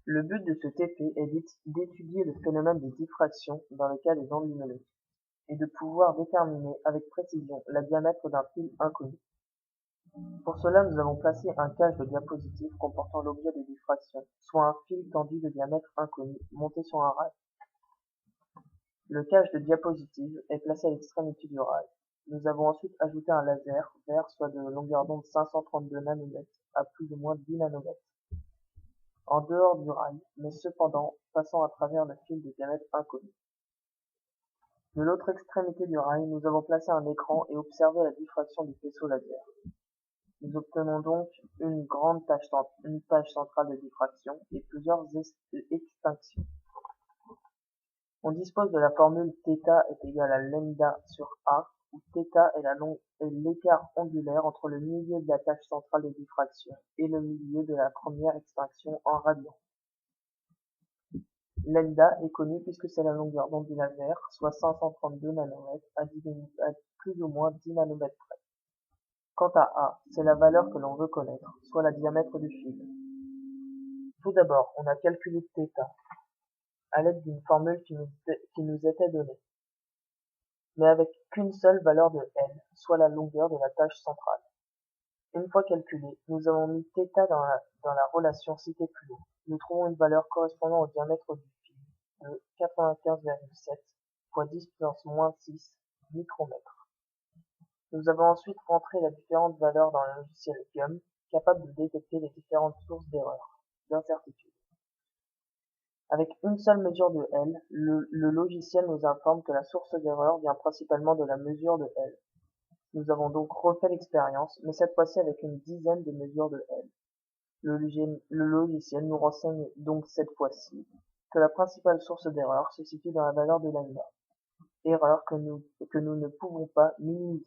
Le but de ce TP est d'étudier le phénomène de diffraction dans le cas des ondes lumineuses, et de pouvoir déterminer avec précision le diamètre d'un fil inconnu. Pour cela, nous avons placé un cache de diapositive comportant l'objet de diffraction, soit un fil tendu de diamètre inconnu, monté sur un rail. Le cache de diapositive est placé à l'extrémité du rail. Nous avons ensuite ajouté un laser vert, soit de longueur d'onde 532 nanomètres à plus ou moins 10 nanomètres, en dehors du rail, mais cependant passant à travers le fil de diamètre inconnu. De l'autre extrémité du rail, nous avons placé un écran et observé la diffraction du faisceau laser. Nous obtenons donc une tache centrale de diffraction et plusieurs extinctions. On dispose de la formule θ est égal à lambda sur A, où θ est l'écart angulaire entre le milieu de la tache centrale de diffraction et le milieu de la première extinction en radians. Lambda est connu puisque c'est la longueur d'onde du laser, soit 532 nanomètres à plus ou moins 10 nanomètres près. Quant à A, c'est la valeur que l'on veut connaître, soit le diamètre du fil. Tout d'abord, on a calculé θ à l'aide d'une formule qui nous était donnée, mais avec qu'une seule valeur de L, soit la longueur de la tache centrale. Une fois calculé, nous avons mis θ dans la relation citée plus haut. Nous trouvons une valeur correspondant au diamètre du fil de 95,7 fois 10 puissance moins 6 micromètres. Nous avons ensuite rentré les différentes valeurs dans le logiciel GUM, capable de détecter les différentes sources d'erreurs, d'incertitudes. Avec une seule mesure de L, le logiciel nous informe que la source d'erreur vient principalement de la mesure de L. Nous avons donc refait l'expérience, mais cette fois-ci avec une dizaine de mesures de L. Le logiciel nous renseigne donc cette fois-ci que la principale source d'erreur se situe dans la valeur de lambda, erreur que nous ne pouvons pas minimiser.